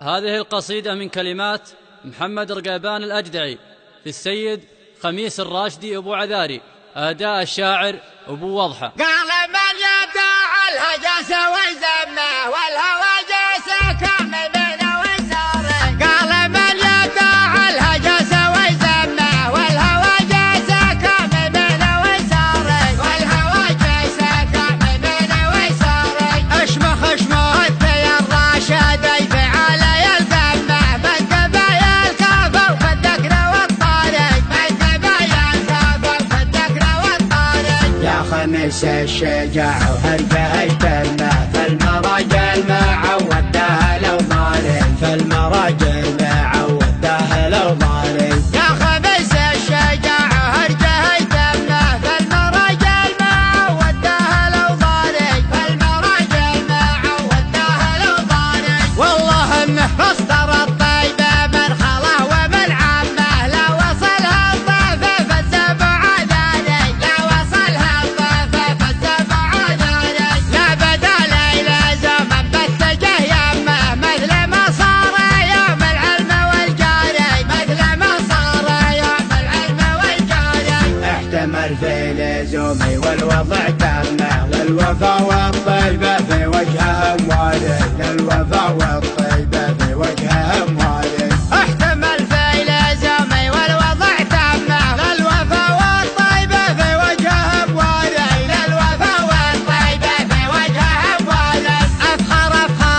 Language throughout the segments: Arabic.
هذه القصيدة من كلمات محمد رقيبان الأجدعي في السيد خميس الراشدي أبو عذاري، أداء الشاعر أبو وضحة. قال من يدع الهجس والزمه والهوى جاس كامل بين وزاره. قال من يدع الهجس والزمه والهوى جاس كامل بين وزاره. والهوى جاس كامل بين وزاره. اشمخ الثي الراشد يفعل يلزمه بالدبايا الكافر في الذكر والطارق. بالدبايا الكافر في الذكر والطارق. يا خميس الشجاع وهرجه يتمه في المراجل ما عودتها لو ضارب. في المراجل ما عودتها لو ضارب. يا خميس الشجاع وهرجه يتمه في المراجل ما عودتها لو ضارب. في المراجل ما عودتها لو ضارب. والله انه مصدر الطيبه من خله ومن عمه. لا وصلها الضيفه في السبع ذلك. لا وصلها الضيفه في السبع ذلك. لا بدل يلزم بالتجه يمه مثل ما صار يوم العلم والجاري. مثل ما صار يوم العلم والجاري. احتمل في لزومي والوضع تامه للوفا والطيبه في وجههم وارد. للوفا والطيبه في وجههم وارد. احتمل في لزومي والوضع تامه للوفا والطيبه في وجههم وارد. للوفا والطيبه في وجههم وارد. افخر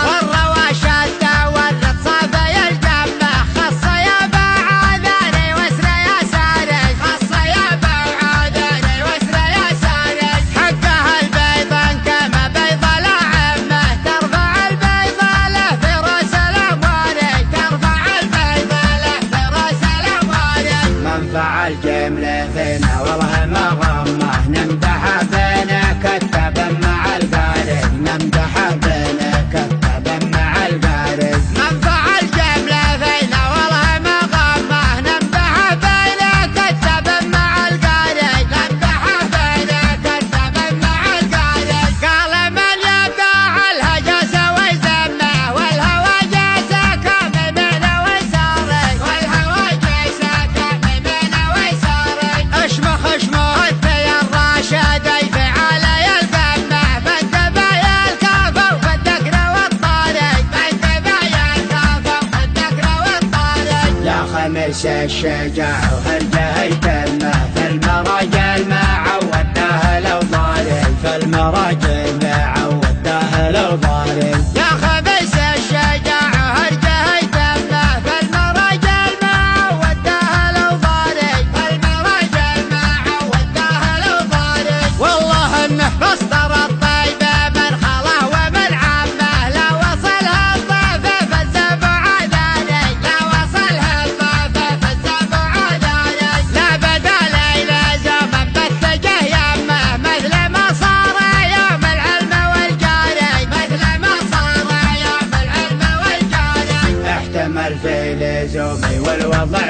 والروى شده والرد صافي الجمه. خص يا بعاذري واسر يا سارج. خص يا بعاذري واسر يا سارج. حقها البيض كما بيض الأعمة. ترفع البيض له في راس الأموارج. ترفع البيض له في راس الأموارج. من فعل جمله فينا والله ما غمه. نمدح بينا كتبا مع البارد. نمدح بينا كتبا مع البارد. من فعل جمله فينا والله ما غمه. نمدح بينا كتبا مع القارج. نمدح بينا كتبا مع القارج. قال من يدع الهجس ويزمه والهوى جاس كامل بين وزاره. والهوى جاس كامل بين وزاره. اشمخ الثي الراشد يفعل يلزمه بالدبايا الكافر في الذكر والطارق. بالدبايا الكافر في الذكر والطارق. يا خميس الشجاع وهرجه يتمه في المراجل ما عودتها لو ضارب. في المراجل ما عودتها لو ضارب. يا خميس الشجاع وهرجه يتمه في المراجل ما عودتها لو ضارب. في المراجل ما عودتها لو ضارب. والله انه مصدر الطيبه من خله ومن عمه. لا وصلها الضيفه في السبع ذلك. لا وصلها الضيفه في السبع ذلك. لا بدل يلزم بالتجه يمه مثل ما صار يوم العلم والجاري. مثل ما صار يوم العلم والجاري. احتمل في لزومي والوضع